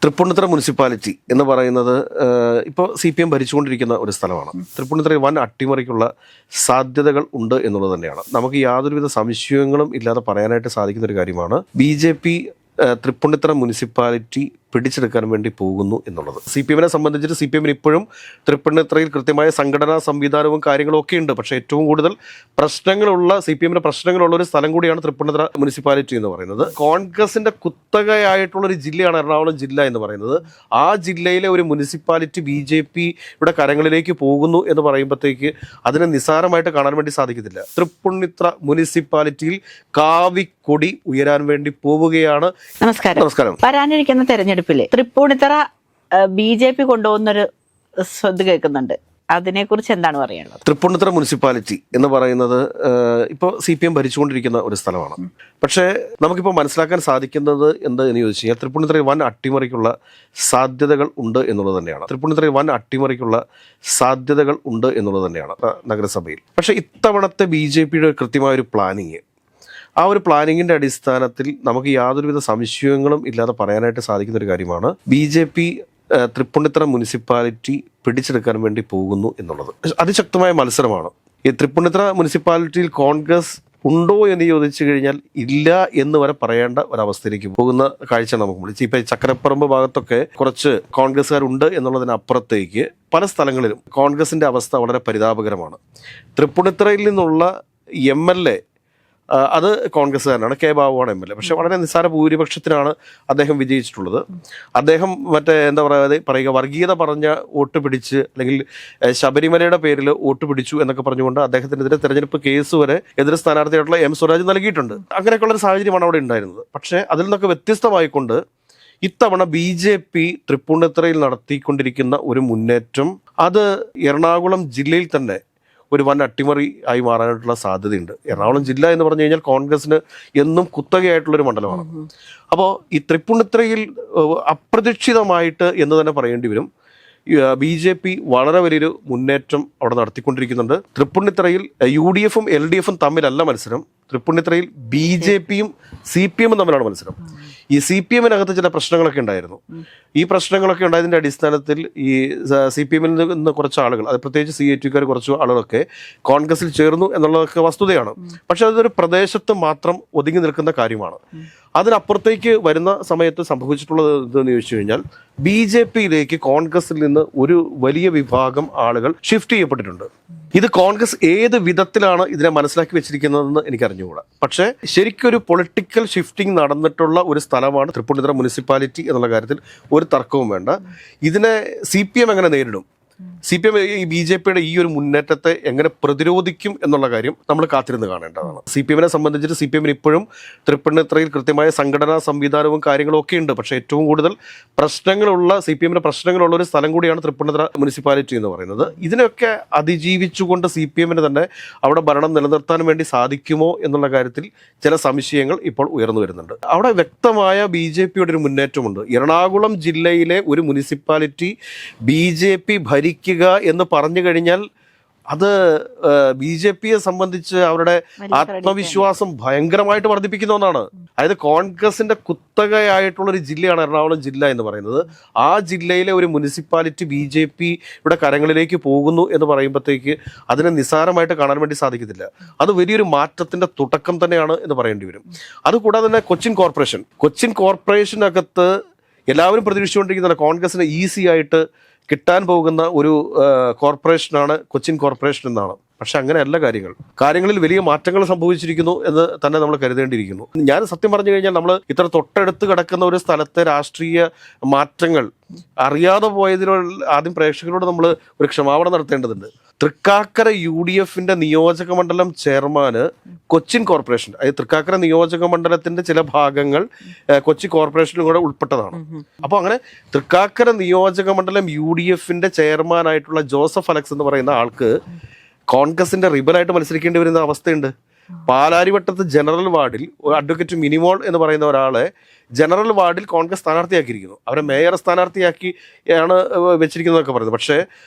Tripunithura municipality എന്ന് പറയുന്നത് ഇപ്പോൾ CPM ഭരിച്ചുകൊണ്ടിരിക്കുന്ന ഒരു സ്ഥലമാണ്. തൃപ്പൂണിത്തുറയിൽ വൻ അട്ടിമറിക്കുള്ള സാധ്യതകൾ ഉണ്ട് എന്നുള്ളത് തന്നെയാണ്. നമുക്ക് യാതൊരുവിധ സംശയങ്ങളും ഇല്ലാതെ പറയാനായിട്ട് സാധിക്കുന്ന ഒരു കാര്യമാണ്. BJP തൃപ്പൂണിത്തുറ മുനിസിപ്പാലിറ്റി പിടിച്ചെടുക്കാൻ വേണ്ടി പോകുന്നു എന്നുള്ളത്. CPM-നെ സംബന്ധിച്ചിട്ട് CPM-ന് ഇപ്പോഴും തൃപ്പൂണിത്തുറയിൽ കൃത്യമായ സംഘടനാ സംവിധാനവും കാര്യങ്ങളും ഒക്കെ ഉണ്ട്. പക്ഷേ ഏറ്റവും കൂടുതൽ പ്രശ്നങ്ങളുള്ള CPM-ന് പ്രശ്നങ്ങളുള്ള ഒരു സ്ഥലം കൂടിയാണ് തൃപ്പൂണിത്തുറ മുനിസിപ്പാലിറ്റി എന്ന് പറയുന്നത്. കോൺഗ്രസിന്റെ കുത്തകയായിട്ടുള്ള ഒരു ജില്ലയാണ് എറണാകുളം ജില്ല എന്ന് പറയുന്നത്. ആ ജില്ലയിലെ ഒരു മുനിസിപ്പാലിറ്റി BJP-യുടെ കരങ്ങളിലേക്ക് പോകുന്നു എന്ന് പറയുമ്പോഴത്തേക്ക് അതിനെ നിസ്സാരമായിട്ട് കാണാൻ വേണ്ടി സാധിക്കത്തില്ല. തൃപ്പൂണിത്തുറ മുനിസിപ്പാലിറ്റിയിൽ കാവിക്കൊടി ഉയരാൻ വേണ്ടി പോവുകയാണ്. നമസ്കാരം. വരാനിരിക്കുന്ന തെരഞ്ഞെടുപ്പില് തൃപ്പൂണിത്തുറ BJP കൊണ്ടുപോകുന്നൊരു ശ്രദ്ധ കേൾക്കുന്നുണ്ട്. അതിനെക്കുറിച്ച് എന്താണ് പറയാനുള്ളത്? തൃപ്പൂണിത്തുറ മുനിസിപ്പാലിറ്റി എന്ന് പറയുന്നത് ഇപ്പോൾ CPM ഭരിച്ചുകൊണ്ടിരിക്കുന്ന ഒരു സ്ഥലമാണ്. പക്ഷേ നമുക്കിപ്പോൾ മനസ്സിലാക്കാൻ സാധിക്കുന്നത് എന്ത് എന്ന് ചോദിച്ചു കഴിഞ്ഞാൽ തൃപ്പൂണിത്തുറയിൽ വൻ അട്ടിമറിക്കുള്ള സാധ്യതകൾ ഉണ്ട് എന്നുള്ളത് തന്നെയാണ്. തൃപ്പൂണിത്തുറയിൽ വൻ അട്ടിമറിക്കുള്ള സാധ്യതകൾ ഉണ്ട് എന്നുള്ളത് തന്നെയാണ് നഗരസഭയിൽ. പക്ഷേ ഇത്തവണത്തെ BJP-യുടെ കൃത്യമായൊരു പ്ലാനിങ്, ആ ഒരു പ്ലാനിങ്ങിന്റെ അടിസ്ഥാനത്തിൽ നമുക്ക് യാതൊരുവിധ സംശയങ്ങളും ഇല്ലാതെ പറയാനായിട്ട് സാധിക്കുന്ന ഒരു കാര്യമാണ് BJP തൃപ്പൂണിത്തുറ മുനിസിപ്പാലിറ്റി പിടിച്ചെടുക്കാൻ വേണ്ടി പോകുന്നു എന്നുള്ളത്. അതിശക്തമായ മത്സരമാണ്. ഈ തൃപ്പൂണിത്തുറ മുനിസിപ്പാലിറ്റിയിൽ കോൺഗ്രസ് ഉണ്ടോ എന്ന് ചോദിച്ചു കഴിഞ്ഞാൽ ഇല്ല എന്ന് വരെ പറയേണ്ട ഒരവസ്ഥയിലേക്ക് പോകുന്ന കാഴ്ച നമുക്ക്. ഇപ്പൊ ചക്കരപ്പറമ്പ് ഭാഗത്തൊക്കെ കുറച്ച് കോൺഗ്രസ്സുകാരുണ്ട് എന്നുള്ളതിനപ്പുറത്തേക്ക് പല സ്ഥലങ്ങളിലും കോൺഗ്രസിന്റെ അവസ്ഥ വളരെ പരിതാപകരമാണ്. തൃപ്പൂണിത്തുറയിൽ നിന്നുള്ള MLA അത് കോൺഗ്രസ്സുകാരനാണ്, K. ബാബുവാണ് MLA. പക്ഷെ വളരെ നിസ്സാര ഭൂരിപക്ഷത്തിനാണ് അദ്ദേഹം വിജയിച്ചിട്ടുള്ളത്. അദ്ദേഹം എന്താ പറയുക വർഗീയത പറഞ്ഞ വോട്ട് പിടിച്ച്, അല്ലെങ്കിൽ ശബരിമലയുടെ പേരിൽ വോട്ട് പിടിച്ചു എന്നൊക്കെ പറഞ്ഞുകൊണ്ട് അദ്ദേഹത്തിനെതിരെ തെരഞ്ഞെടുപ്പ് കേസ് വരെ എതിർ സ്ഥാനാർത്ഥിയായിട്ടുള്ള M. സ്വരാജ് നൽകിയിട്ടുണ്ട്. അങ്ങനെയൊക്കെയുള്ളൊരു സാഹചര്യമാണ് അവിടെ ഉണ്ടായിരുന്നത്. പക്ഷേ അതിൽ നിന്നൊക്കെ വ്യത്യസ്തമായിക്കൊണ്ട് ഇത്തവണ BJP തൃപ്പൂണിത്തുറയിൽ നടത്തിക്കൊണ്ടിരിക്കുന്ന ഒരു മുന്നേറ്റം അത് എറണാകുളം ജില്ലയിൽ തന്നെ ഒരു വൻ അട്ടിമറി ആയി മാറാനായിട്ടുള്ള സാധ്യതയുണ്ട്. എറണാകുളം ജില്ല എന്ന് പറഞ്ഞു കഴിഞ്ഞാൽ കോൺഗ്രസിന് എന്നും കുത്തകയായിട്ടുള്ളൊരു മണ്ഡലമാണ്. അപ്പോൾ ഈ തൃപ്പൂണിത്തുറയിൽ അപ്രതീക്ഷിതമായിട്ട് എന്ന് തന്നെ പറയേണ്ടി വരും, BJP വളരെ വലിയൊരു മുന്നേറ്റം അവിടെ നടത്തിക്കൊണ്ടിരിക്കുന്നുണ്ട്. തൃപ്പൂണിത്തുറയിൽ UDF-ഉം LDF-ഉം തമ്മിലല്ല മത്സരം. തൃപ്പൂണിത്തുറയിൽ BJP-യും CPM-ഉം തമ്മിലാണ് മത്സരം. ഈ CPM-നകത്ത് ചില പ്രശ്നങ്ങളൊക്കെ ഉണ്ടായിരുന്നു. ഈ പ്രശ്നങ്ങളൊക്കെ ഉണ്ടായതിൻ്റെ അടിസ്ഥാനത്തിൽ ഈ CPM-ൽ നിന്ന് കുറച്ച് ആളുകൾ, അത് പ്രത്യേകിച്ച് CAT-കാർ കുറച്ച് ആളുകളൊക്കെ കോൺഗ്രസിൽ ചേർന്നു എന്നുള്ളതൊക്കെ വസ്തുതയാണ്. പക്ഷെ അതൊരു പ്രദേശത്ത് മാത്രം ഒതുങ്ങി നിൽക്കുന്ന കാര്യമാണ്. അതിനപ്പുറത്തേക്ക് വരുന്ന സമയത്ത് സംഭവിച്ചിട്ടുള്ളത് എന്തെന്ന് ചോദിച്ചു കഴിഞ്ഞാൽ BJP-യിലേക്ക് കോൺഗ്രസിൽ നിന്ന് ഒരു വലിയ വിഭാഗം ആളുകൾ ഷിഫ്റ്റ് ചെയ്യപ്പെട്ടിട്ടുണ്ട്. ഇത് കോൺഗ്രസ് ഏത് വിധത്തിലാണ് ഇതിനെ മനസ്സിലാക്കി വെച്ചിരിക്കുന്നതെന്ന് എനിക്ക് അറിഞ്ഞുകൂടാ. പക്ഷേ ശരിക്കൊരു പൊളിറ്റിക്കൽ ഷിഫ്റ്റിംഗ് നടന്നിട്ടുള്ള ഒരു സ്ഥലമാണ് തൃപ്പൂണിത്തുറ മുനിസിപ്പാലിറ്റി എന്നുള്ള കാര്യത്തിൽ ഒരു തർക്കവും വേണ്ട. ഇതിനെ CPM എങ്ങനെ നേരിടും, CPM ഈ BJP-യുടെ ഈ ഒരു മുന്നേറ്റത്തെ എങ്ങനെ പ്രതിരോധിക്കും എന്നുള്ള കാര്യം നമ്മൾ കാത്തിരുന്ന് കാണേണ്ടതാണ്. CPM-നെ സംബന്ധിച്ചിട്ട് CPM-ന് ഇപ്പോഴും തൃപ്പൂണിത്തുറയിൽ കൃത്യമായ സംഘടനാ സംവിധാനവും കാര്യങ്ങളും ഒക്കെ ഉണ്ട്. പക്ഷേ ഏറ്റവും കൂടുതൽ പ്രശ്നങ്ങളുള്ള CPM-ന് പ്രശ്നങ്ങളുള്ള ഒരു സ്ഥലം കൂടിയാണ് തൃപ്പൂണിത്തുറ മുനിസിപ്പാലിറ്റി എന്ന് പറയുന്നത്. ഇതിനൊക്കെ അതിജീവിച്ചുകൊണ്ട് CPM-ന് തന്നെ അവിടെ ഭരണം നിലനിർത്താൻ വേണ്ടി സാധിക്കുമോ എന്നുള്ള കാര്യത്തിൽ ചില സംശയങ്ങൾ ഇപ്പോൾ ഉയർന്നു വരുന്നുണ്ട്. അവിടെ വ്യക്തമായ BJP-യുടെ ഒരു മുന്നേറ്റമുണ്ട്. എറണാകുളം ജില്ലയിലെ ഒരു മുനിസിപ്പാലിറ്റി BJP ഭരിക്കുക എന്ന് പറഞ്ഞു കഴിഞ്ഞാൽ അത് BJP-യെ സംബന്ധിച്ച് അവരുടെ ആത്മവിശ്വാസം ഭയങ്കരമായിട്ട് വർദ്ധിപ്പിക്കുന്ന ഒന്നാണ്. അതായത് കോൺഗ്രസിന്റെ കുത്തകയായിട്ടുള്ള ഒരു ജില്ലയാണ് എറണാകുളം ജില്ല എന്ന് പറയുന്നത്. ആ ജില്ലയിലെ ഒരു മുനിസിപ്പാലിറ്റി BJP-യുടെ കരങ്ങളിലേക്ക് പോകുന്നു എന്ന് പറയുമ്പോഴത്തേക്ക് അതിനെ നിസ്സാരമായിട്ട് കാണാൻ വേണ്ടി സാധിക്കത്തില്ല. അത് വലിയൊരു മാറ്റത്തിന്റെ തുടക്കം തന്നെയാണ് എന്ന് പറയേണ്ടി വരും. അതുകൂടാതെ തന്നെ കൊച്ചിൻ കോർപ്പറേഷനകത്ത് എല്ലാവരും പ്രതീക്ഷിച്ചുകൊണ്ടിരിക്കുന്നതാണ് കോൺഗ്രസിന് ഈസി ആയിട്ട് കിട്ടാൻ പോകുന്ന ഒരു കോർപ്പറേഷനാണ് കൊച്ചിൻ കോർപ്പറേഷൻ എന്നാണ്. പക്ഷെ അങ്ങനെയല്ല കാര്യങ്ങളിൽ വലിയ മാറ്റങ്ങൾ സംഭവിച്ചിരിക്കുന്നു എന്ന് തന്നെ നമ്മൾ കരുതേണ്ടിയിരിക്കുന്നു. ഞാൻ സത്യം പറഞ്ഞു കഴിഞ്ഞാൽ നമ്മൾ ഇത്ര തൊട്ടടുത്ത് കിടക്കുന്ന ഒരു സ്ഥലത്തെ രാഷ്ട്രീയ മാറ്റങ്ങൾ അറിയാതെ പോയതിനുള്ള ആദ്യം പ്രേക്ഷകരോട് നമ്മൾ ഒരു ക്ഷമാപണം നടത്തേണ്ടതുണ്ട്. തൃക്കാക്കര UDF-ന്റെ നിയോജക മണ്ഡലം ചെയർമാന് കൊച്ചിൻ കോർപ്പറേഷൻ, അതായത് തൃക്കാക്കര നിയോജക മണ്ഡലത്തിന്റെ ചില ഭാഗങ്ങൾ കൊച്ചി കോർപ്പറേഷനും കൂടെ ഉൾപ്പെട്ടതാണ്. അപ്പോൾ അങ്ങനെ തൃക്കാക്കര നിയോജക മണ്ഡലം UDF-ന്റെ ചെയർമാനായിട്ടുള്ള ജോസഫ് അലക്സ് എന്ന് പറയുന്ന ആൾക്ക് കോൺഗ്രസിന്റെ റിബലായിട്ട് മത്സരിക്കേണ്ടി വരുന്ന അവസ്ഥയുണ്ട്. പാലാരിവട്ടത്ത് ജനറൽ വാർഡിൽ അഡ്വക്കേറ്റ് മിനിമോൾ എന്ന് പറയുന്ന ഒരാളെ ജനറൽ വാർഡിൽ കോൺഗ്രസ് സ്ഥാനാർത്ഥിയാക്കിയിരിക്കുന്നു. അവരെ മേയർ സ്ഥാനാർത്ഥിയാക്കിയാണ് വെച്ചിരിക്കുന്നതൊക്കെ പറയുന്നത്. പക്ഷേ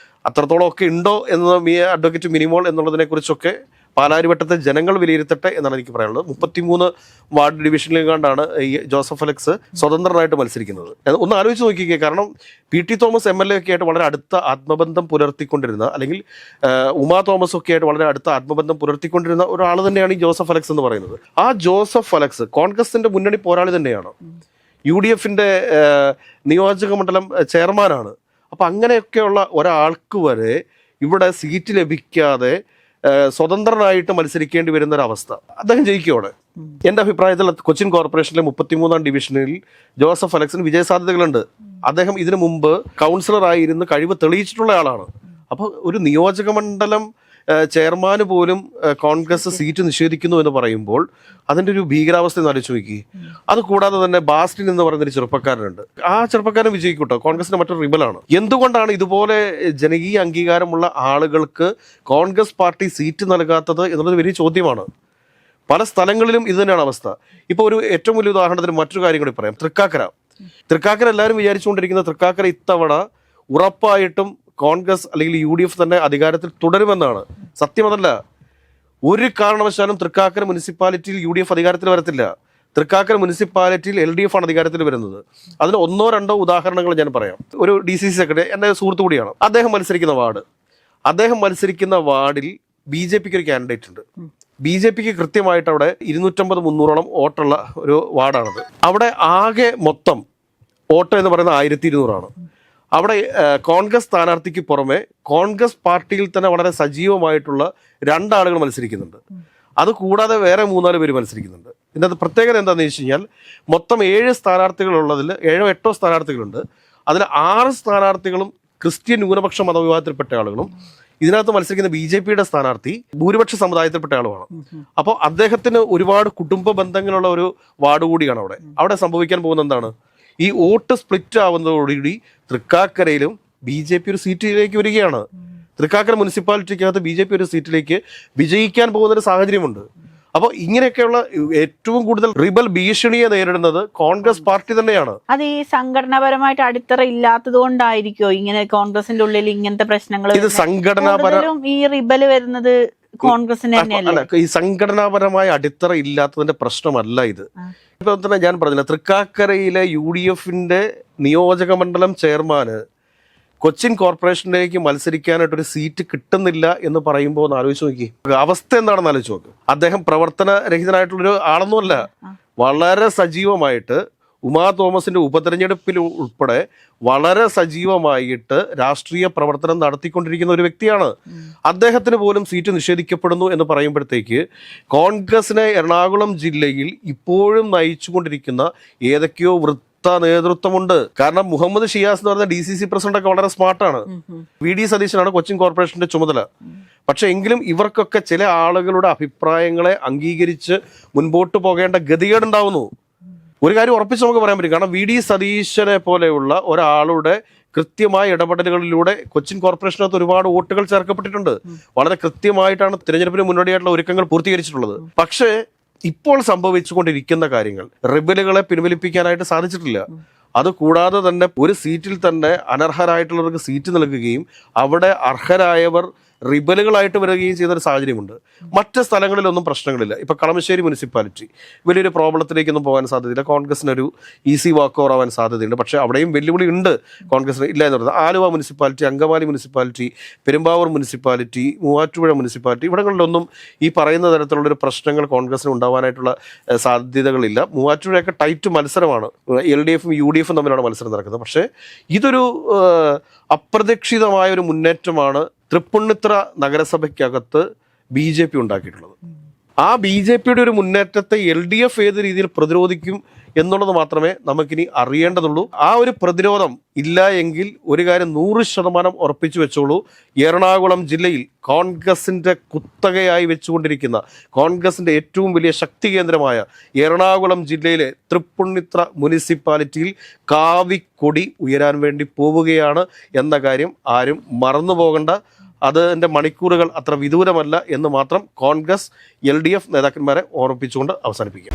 അത്രത്തോളം ഒക്കെ ഉണ്ടോ എന്ന് അഡ്വക്കേറ്റ് മിനിമോൾ എന്നുള്ളതിനെ കുറിച്ചൊക്കെ പാലാരിവട്ടത്തെ ജനങ്ങൾ വിലയിരുത്തട്ടെ എന്നാണ് എനിക്ക് പറയാനുള്ളത്. 33 വാർഡ് ഡിവിഷനിലെങ്ങാണ്ടാണ് ഈ ജോസഫ് അലക്സ് സ്വതന്ത്രനായിട്ട് മത്സരിക്കുന്നത്. ഒന്ന് ആലോചിച്ച് നോക്കിക്കേ. കാരണം PT തോമസ് MLA ഒക്കെ ആയിട്ട് വളരെ അടുത്ത ആത്മബന്ധം പുലർത്തിക്കൊണ്ടിരുന്ന, അല്ലെങ്കിൽ ഉമാ തോമസ് ഒക്കെ ആയിട്ട് വളരെ അടുത്ത ആത്മബന്ധം പുലർത്തിക്കൊണ്ടിരുന്ന ഒരാൾ തന്നെയാണ് ഈ ജോസഫ് അലക്സ് എന്ന് പറയുന്നത്. ആ ജോസഫ് അലക്സ് കോൺഗ്രസിന്റെ മുന്നണി പോരാളി തന്നെയാണ്, UDFന്റെ നിയോജക മണ്ഡലം ചെയർമാനാണ്. അപ്പം അങ്ങനെയൊക്കെയുള്ള ഒരാൾക്ക് വരെ ഇവിടെ സീറ്റ് ലഭിക്കാതെ സ്വതന്ത്രനായിട്ട് മത്സരിക്കേണ്ടി വരുന്ന ഒരു അവസ്ഥ. അദ്ദേഹം ജയിക്കുവാണ്. എൻ്റെ അഭിപ്രായത്തിൽ കൊച്ചിൻ കോർപ്പറേഷനിലെ 33ാം ഡിവിഷനിൽ ജോസഫ് അലക്സിന് വിജയസാധ്യതകളുണ്ട്. അദ്ദേഹം ഇതിനു മുമ്പ് കൗൺസിലറായിരുന്ന് കഴിവ് തെളിയിച്ചിട്ടുള്ള ആളാണ്. അപ്പോൾ ഒരു നിയോജക മണ്ഡലം ചെയർമാന് പോലും കോൺഗ്രസ് സീറ്റ് നിഷേധിക്കുന്നു എന്ന് പറയുമ്പോൾ അതിൻ്റെ ഒരു ഭീകരാവസ്ഥ എന്ന് ആലോചിച്ച് നോക്കി. അത് കൂടാതെ തന്നെ ബാസ്റ്റിൻ എന്ന് പറയുന്നൊരു ചെറുപ്പക്കാരനുണ്ട്. ആ ചെറുപ്പക്കാരൻ വിജയിക്കൂട്ടോ, കോൺഗ്രസിന്റെ മറ്റൊരു റിബലാണ്. എന്തുകൊണ്ടാണ് ഇതുപോലെ ജനകീയ അംഗീകാരമുള്ള ആളുകൾക്ക് കോൺഗ്രസ് പാർട്ടി സീറ്റ് നൽകാത്തത് എന്നുള്ളത് വലിയ ചോദ്യമാണ്. പല സ്ഥലങ്ങളിലും ഇത് തന്നെയാണ് അവസ്ഥ. ഇപ്പോൾ ഒരു ഏറ്റവും വലിയ ഉദാഹരണത്തിന് മറ്റൊരു കാര്യം കൂടി പറയാം. തൃക്കാക്കര എല്ലാവരും വിചാരിച്ചുകൊണ്ടിരിക്കുന്ന തൃക്കാക്കര ഇത്തവണ ഉറപ്പായിട്ടും കോൺഗ്രസ് അല്ലെങ്കിൽ UDF തന്നെ അധികാരത്തിൽ തുടരുമെന്നാണ്. സത്യം അതല്ല. ഒരു കാരണവശാലും തൃക്കാക്കര മുനിസിപ്പാലിറ്റിയിൽ UDF അധികാരത്തിൽ വരത്തില്ല. തൃക്കാക്കര മുനിസിപ്പാലിറ്റിയിൽ LDF ആണ് അധികാരത്തിൽ വരുന്നത്. അതിന് 1-2 ഉദാഹരണങ്ങൾ ഞാൻ പറയാം. ഒരു DCC സെക്രട്ടറി എൻ്റെ സുഹൃത്തു കൂടിയാണ്. അദ്ദേഹം മത്സരിക്കുന്ന വാർഡിൽ BJPക്ക് ഒരു കാൻഡിഡേറ്റ് ഉണ്ട്. BJPക്ക് കൃത്യമായിട്ട് അവിടെ 250-300 വോട്ടുള്ള ഒരു വാർഡാണത്. അവിടെ ആകെ മൊത്തം വോട്ട് എന്ന് പറയുന്നത് 1200 അവിടെ കോൺഗ്രസ് സ്ഥാനാർത്ഥിക്ക് പുറമെ കോൺഗ്രസ് പാർട്ടിയിൽ തന്നെ വളരെ സജീവമായിട്ടുള്ള 2 ആളുകൾ മത്സരിക്കുന്നുണ്ട്. അത് കൂടാതെ വേറെ 3-4 പേര് മത്സരിക്കുന്നുണ്ട്. ഇതിൻ്റെ അത് പ്രത്യേകത എന്താണെന്ന് വെച്ച് കഴിഞ്ഞാൽ മൊത്തം 7 സ്ഥാനാർത്ഥികളുള്ളതിൽ 7-8 സ്ഥാനാർത്ഥികളുണ്ട്. അതിൽ 6 സ്ഥാനാർത്ഥികളും ക്രിസ്ത്യൻ ന്യൂനപക്ഷ മതവിഭാഗത്തിൽപ്പെട്ട ആളുകളും ഇതിനകത്ത് മത്സരിക്കുന്ന BJPയുടെ സ്ഥാനാർത്ഥി ഭൂരിപക്ഷ സമുദായത്തിൽപ്പെട്ട ആളുമാണ്. അപ്പോൾ അദ്ദേഹത്തിന് ഒരുപാട് കുടുംബ ബന്ധങ്ങളുള്ള ഒരു വാർഡ് കൂടിയാണ് അവിടെ സംഭവിക്കാൻ പോകുന്നത് എന്താണ്? ഈ വോട്ട് സ്പ്ലിറ്റ് ആവുന്നതോടുകൂടി തൃക്കാക്കരയിലും BJP ഒരു സീറ്റിലേക്ക് വരികയാണ്. തൃക്കാക്കര മുനിസിപ്പാലിറ്റിക്കകത്ത് BJP ഒരു സീറ്റിലേക്ക് വിജയിക്കാൻ പോകുന്നൊരു സാഹചര്യമുണ്ട്. അപ്പോൾ ഇങ്ങനെയൊക്കെയുള്ള ഏറ്റവും കൂടുതൽ റിബൽ ഭീഷണിയെ നേരിടുന്നത് കോൺഗ്രസ് പാർട്ടി തന്നെയാണ്. അത് ഈ സംഘടനാപരമായിട്ട് അടിത്തറ ഇല്ലാത്തത് കൊണ്ടായിരിക്കോ ഇങ്ങനെ കോൺഗ്രസിന്റെ ഉള്ളിൽ ഇങ്ങനത്തെ പ്രശ്നങ്ങൾ? ഇത് സംഘടനാപരം ഈ റിബൽ വരുന്നത് കോൺഗ്രസിന് തന്നെയല്ല. ഈ സംഘടനാപരമായ അടിത്തറ ഇല്ലാത്തതിന്റെ പ്രശ്നമല്ല ഇത്. ഇപ്പൊ തന്നെ ഞാൻ പറഞ്ഞില്ല, തൃക്കാക്കരയിലെ UDFന്റെ നിയോജക മണ്ഡലം ചെയർമാന് കൊച്ചിൻ കോർപ്പറേഷനിലേക്ക് മത്സരിക്കാനായിട്ടൊരു സീറ്റ് കിട്ടുന്നില്ല എന്ന് പറയുമ്പോൾ ഒന്ന് ആലോചിച്ച് നോക്കി, അവസ്ഥ എന്താണെന്ന് ആലോചിച്ച് നോക്ക്. അദ്ദേഹം പ്രവർത്തനരഹിതനായിട്ടുള്ളൊരു ആളൊന്നുമല്ല. വളരെ സജീവമായിട്ട് ഉമാ തോമസിന്റെ ഉപതെരഞ്ഞെടുപ്പിൽ ഉൾപ്പെടെ വളരെ സജീവമായിട്ട് രാഷ്ട്രീയ പ്രവർത്തനം നടത്തിക്കൊണ്ടിരിക്കുന്ന ഒരു വ്യക്തിയാണ്. അദ്ദേഹത്തിന് പോലും സീറ്റ് നിഷേധിക്കപ്പെടുന്നു എന്ന് പറയുമ്പോഴത്തേക്ക് കോൺഗ്രസിനെ എറണാകുളം ജില്ലയിൽ ഇപ്പോഴും നയിച്ചുകൊണ്ടിരിക്കുന്ന ഏതൊക്കെയോ നേതൃത്വമുണ്ട്. കാരണം മുഹമ്മദ് ഷിയാസ് എന്ന് പറയുന്ന DCC പ്രസിഡന്റ് ഒക്കെ വളരെ സ്മാർട്ടാണ്. VD സതീശനാണ് കൊച്ചിൻ കോർപ്പറേഷന്റെ ചുമതല. പക്ഷെ എങ്കിലും ഇവർക്കൊക്കെ ചില ആളുകളുടെ അഭിപ്രായങ്ങളെ അംഗീകരിച്ച് മുൻപോട്ട് പോകേണ്ട ഗതികേടുണ്ടാവുന്നു. ഒരു കാര്യം ഉറപ്പിച്ച് നമുക്ക് പറയാൻ പറ്റും. കാരണം VD സതീശനെ പോലെയുള്ള ഒരാളുടെ കൃത്യമായ ഇടപെടലുകളിലൂടെ കൊച്ചിൻ കോർപ്പറേഷനകത്ത് ഒരുപാട് വോട്ടുകൾ ചേർക്കപ്പെട്ടിട്ടുണ്ട്. വളരെ കൃത്യമായിട്ടാണ് തിരഞ്ഞെടുപ്പിന് മുന്നോടിയായിട്ടുള്ള ഒരുക്കങ്ങൾ പൂർത്തീകരിച്ചിട്ടുള്ളത്. പക്ഷേ ഇപ്പോൾ സംഭവിച്ചുകൊണ്ടിരിക്കുന്ന കാര്യങ്ങൾ റിബലുകളെ പിൻവലിപ്പിക്കാനായിട്ട് സാധിച്ചിട്ടില്ല. അതുകൂടാതെ തന്നെ ഒരു സീറ്റിൽ തന്നെ അനർഹരായിട്ടുള്ളവർക്ക് സീറ്റ് നൽകുകയും അവിടെ അർഹരായവർ റിബലുകളായിട്ട് വരികയും ചെയ്യുന്നൊരു സാഹചര്യമുണ്ട്. മറ്റ് സ്ഥലങ്ങളിലൊന്നും പ്രശ്നങ്ങളില്ല. ഇപ്പം കളമശ്ശേരി മുനിസിപ്പാലിറ്റി വലിയൊരു പ്രോബ്ലത്തിലേക്കൊന്നും പോകാൻ സാധ്യതയില്ല. കോൺഗ്രസിനൊരു ഈസി വാക്ക് ഓവർ ആവാൻ സാധ്യതയുണ്ട്. പക്ഷേ അവിടെയും വെല്ലുവിളി ഉണ്ട് കോൺഗ്രസിന് ഇല്ല എന്ന് പറയുന്നത്. Aluva municipality, Angamaly municipality, Perumbavoor municipality, Muvattupuzha municipality, ഇവിടങ്ങളിലൊന്നും ഈ പറയുന്ന തരത്തിലുള്ളൊരു പ്രശ്നങ്ങൾ കോൺഗ്രസിന് ഉണ്ടാവാനായിട്ടുള്ള സാധ്യതകളില്ല. മൂവാറ്റുപുഴയൊക്കെ ടൈറ്റ് മത്സരമാണ്. LDFും UDFും തമ്മിലാണ് മത്സരം നടക്കുന്നത്. പക്ഷേ ഇതൊരു അപ്രതീക്ഷിതമായ ഒരു മുന്നേറ്റമാണ് തൃപ്പൂണിത്തുറ നഗരസഭയ്ക്കകത്ത് BJP ഉണ്ടാക്കിയിട്ടുള്ളത്. ആ BJPയുടെ ഒരു മുന്നേറ്റത്തെ LDF ഏത് രീതിയിൽ പ്രതിരോധിക്കും എന്നുള്ളത് മാത്രമേ നമുക്കിനി അറിയേണ്ടതുള്ളൂ. ആ ഒരു പ്രതിരോധം ഇല്ല എങ്കിൽ ഒരു കാര്യം 100% ഉറപ്പിച്ചു വെച്ചോളൂ, എറണാകുളം ജില്ലയിൽ കോൺഗ്രസിന്റെ കുത്തകയായി വെച്ചുകൊണ്ടിരിക്കുന്ന കോൺഗ്രസിന്റെ ഏറ്റവും വലിയ ശക്തി കേന്ദ്രമായ എറണാകുളം ജില്ലയിലെ തൃപ്പൂണിത്തുറ മുനിസിപ്പാലിറ്റിയിൽ കാവിക്കൊടി ഉയരാൻ വേണ്ടി പോവുകയാണ് എന്ന കാര്യം ആരും മറന്നു പോകണ്ട. അതിൻ്റെ മണിക്കൂറുകൾ അത്ര വിദൂരമല്ല എന്ന് മാത്രം കോൺഗ്രസ് LDF നേതാക്കന്മാരെ ഓർമ്മിപ്പിച്ചുകൊണ്ട് അവസാനിപ്പിക്കുക.